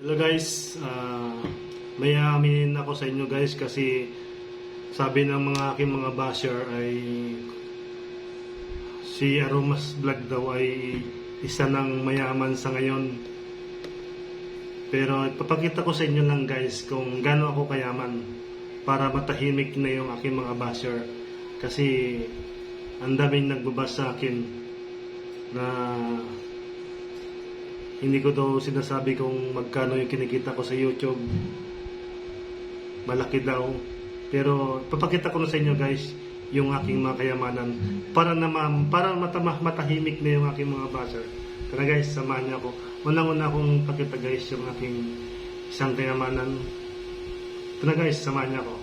Hello guys, may aminin ako sa inyo guys kasi sabi ng mga aking mga basher ay si Aromas Vlog daw ay isa ng mayaman sa ngayon. Pero ipapakita ko sa inyo lang guys kung gaano ako kayaman para matahimik na yung aking mga basher. Kasi ang daming nagbabasa sa akin na hindi ko daw sinasabi kung magkano yung kinikita ko sa YouTube. Malaki daw. Pero papakita ko na sa inyo guys yung aking mga kayamanan para matahimik na yung aking mga basher. Tara guys, samahan niyo ako. Unang-una akong pakita guys yung aking isang kayamanan. Tara guys, samahan niyo ako.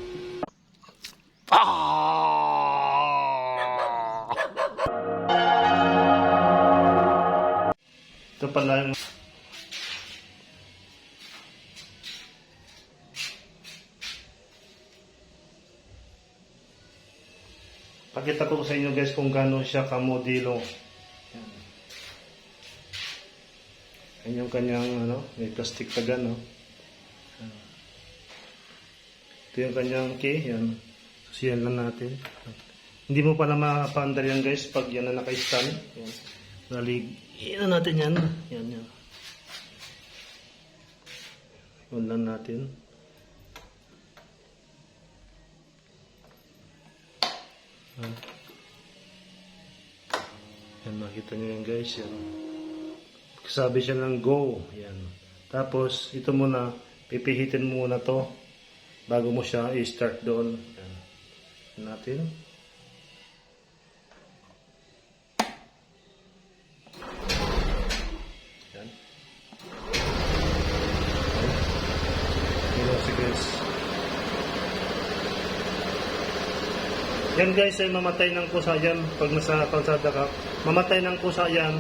Ito pala yung pakita ko sa inyo guys kung gaano siya kamodelo. Yan yung kanyang may plastic pa dyan, no? Ito yung kanyang key, yan. Susiyan lang natin. Hindi mo pala mapaandar yan guys pag yan na naka-stand. Yan. Naligyan natin yan. Yan. Yun lang natin. Yan, makita nyo yan guys. Yan. Sabi siya ng go. Yan. Tapos, ito muna, pipihitin muna to bago mo siya i-start doon. Yan. Yan natin. Yan. Yan, guys. Yan guys ay mamatay ng kusa yan pag nasa kalsada ka. Mamatay ng kusa yan.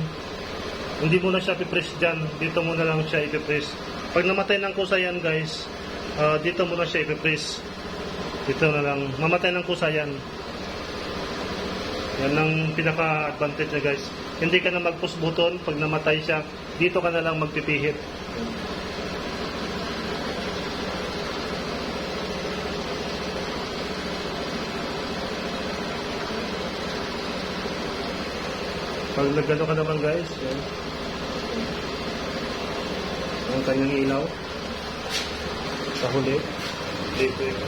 Hindi mo na siya pipress dyan. Dito mo na lang siya ipipress. Pag namatay ng kusa yan guys, dito mo na siya ipipress. Dito na lang. Mamatay ng kusa yan. Yan ang pinaka-advantage niya guys. Hindi ka na mag-push button. Pag namatay siya, dito ka na lang magpipihit. Pag nagano ka naman guys, yan. Ang kanyang ilaw sa huli. Dito yun.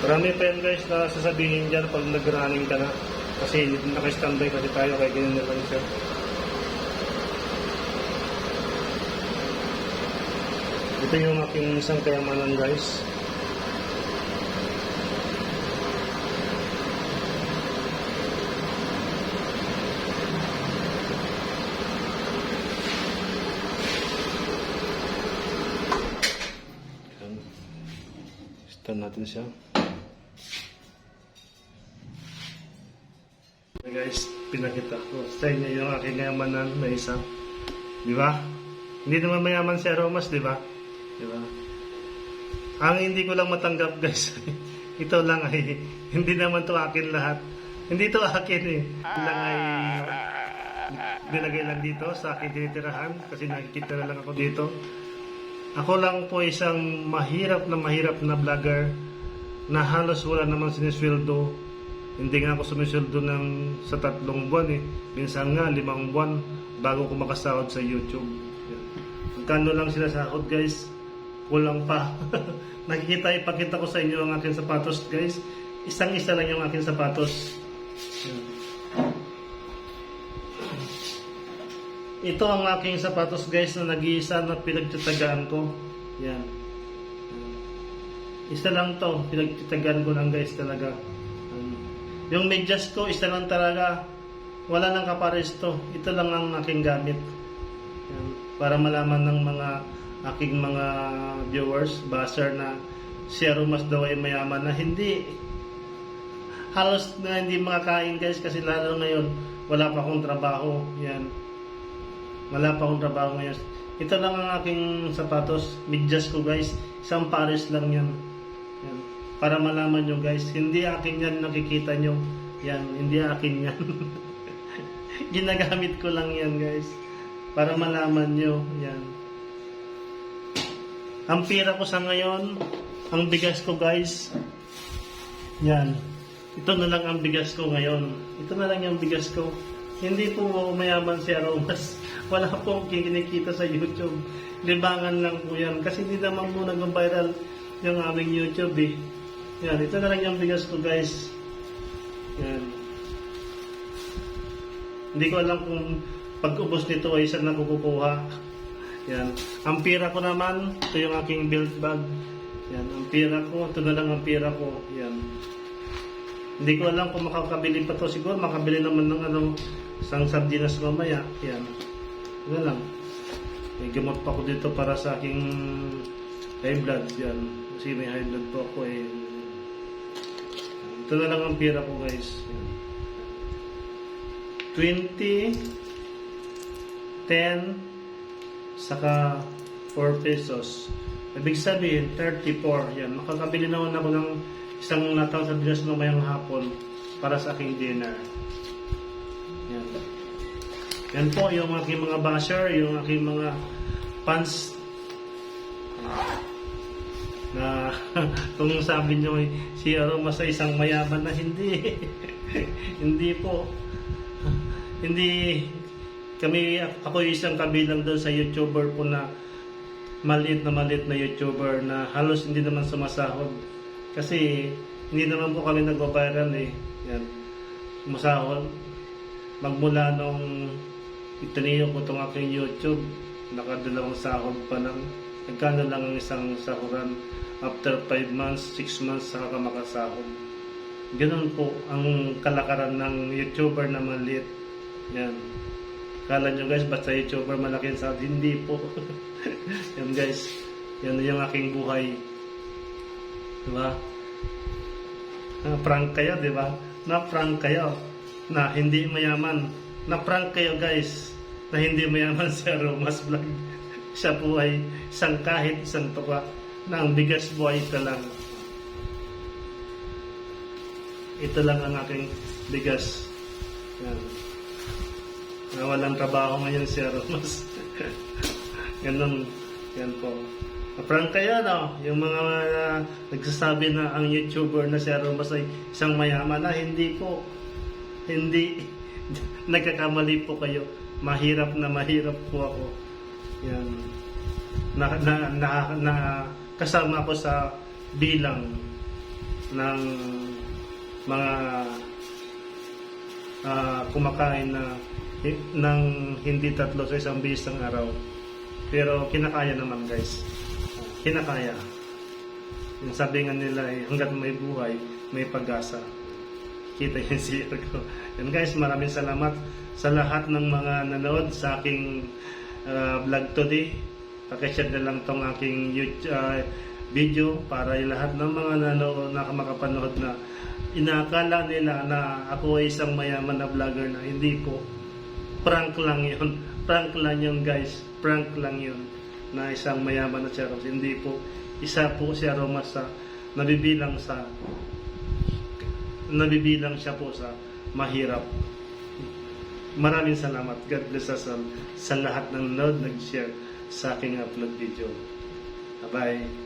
Marami pa yan guys na sasabihin dyan pag nag-running ka na. Kasi naka-standby kasi tayo kaya ganyan na lang siya. Ito yung aking isang kayamanan guys. Start natin siya. So guys, pinakita ko sa inyo yung aking kayamanan na isa. Di ba? Hindi naman mayaman si Aromas, di ba? Diba? Ang hindi ko lang matanggap guys, ito lang ay, hindi naman to akin lahat. Hindi to akin eh. Ito lang ay, binagay lang dito sa akin tinitirahan kasi nakikita na lang ako dito. Ako lang po isang mahirap na vlogger na halos wala namang sinisweldo. Hindi nga ako sumisweldo sa 3 buwan eh. Minsan nga 5 buwan bago ko makasahod sa YouTube. Magkano lang sinasahod guys? Kulang pa. Ipakita ko sa inyo ang aking sapatos guys. Isang-isa lang yung aking sapatos. Ito ang aking sapatos guys na nag-iisa na pinagtatagaan ko. Yan. Isa lang to. Pinagtatagaan ko lang guys talaga. Yung medyas ko, isa lang talaga. Wala nang kapares to. Ito lang ang aking gamit. Yan. Para malaman ng mga aking mga viewers, basher na si Aromas daw ay mayaman na hindi. Halos na hindi makakain guys kasi lalo ngayon wala pa akong trabaho. Yan. Wala pa akong trabaho ngayon. Ito lang ang aking sapatos, medyas ko guys. Isang pares lang yan. Yan. Para malaman nyo guys, hindi akin yan, nakikita nyo. Yan, hindi akin yan. Ginagamit ko lang yan guys. Para malaman nyo. Yan. Ang pira ko sa ngayon, ang bigas ko guys. Yan. Ito na lang ang bigas ko ngayon. Ito na lang yung bigas ko. Hindi po mayaman si Aromas. Wala po akong kinikita sa YouTube. Libangan lang po yan. Kasi hindi naman po nag-viral yung aming YouTube eh. Yan, ito na lang yung bigas ko guys. Yan. Hindi ko alam kung pag-ubos nito ay saan na kukuha. Yan. Ang pira ko naman, ito yung aking belt bag. Yan, ang pira ko, ito na lang ang pira ko. Yan. Hindi ko alam kung makakabili pa to. Siguro makabili naman ng isang sardinas mamaya. Yan. Ito lang. May gamot pa ko dito para sa aking high blood. Yan. Kasi may high blood po ako eh. Ito na lang ang pira ko guys. Yan. 20, 10, saka 4 pesos. Ibig sabihin, 34. Yan. Makakabili naman ako ng isang latang sardinas mamayang hapon para sa aking dinner. Yan. Yan po yung aking mga basher, yung aking mga fans na kung sabi nyo si Aromas ay isang mayaman na hindi. Hindi po. Hindi kami, ako isang kabilang doon sa YouTuber po na maliit na YouTuber na halos hindi naman sumasahod. Kasi hindi naman po kami nagbabayaran eh. Yan. Sumasahod. Magmula nung itiniyo ko itong aking YouTube, nakadalawang sahod pa lang. Nagkano lang ang isang sahuran. After 5 months, 6 months, saka ka makasahod. Ganun po ang kalakaran ng YouTuber na maliit. Yan. Kala nyo guys, basta YouTuber malaki ang sahod. Hindi po. Yan guys. Yan yung aking buhay. Diba? Na-prank kayo, diba? Na-prank kayo na hindi mayaman. Na-prank kayo guys na hindi mayaman si Aromas Vlog. Siya po ay isang kahit isang tuka na ang bigas buhay ito lang. Ito lang ang aking bigas. Yan. Na walang trabaho ngayon si Aromas. Ganun. Yan po. Na-prank kayo, no? Yung mga nagsasabi na ang YouTuber na si Aromas ay isang mayaman na hindi po. Hindi. Nagkakamali po kayo. Mahirap po ako. Yan. Kasama ko sa bilang ng mga kumakain na ng hindi 3 sa isang bisang araw. Pero kinakaya naman guys. Kinakaya. Yung sabi nga nila eh, hanggat may buhay, may pag-asa. Kita yung siya ko. And guys, maraming salamat sa lahat ng mga nanood sa aking vlog today. Pakishare na lang tong aking video para yung lahat ng mga nanood na makapanood na inakala nila na ako ay isang mayaman na vlogger na hindi po. Prank lang yun. Prank lang yun guys. Prank lang yun na isang mayaman na si Aromas. Hindi po. Isa po si Aromas sa nabibilang siya po sa mahirap. Maraming salamat. God bless us all sa lahat ng nanood nag-share sa aking upload video. Bye-bye.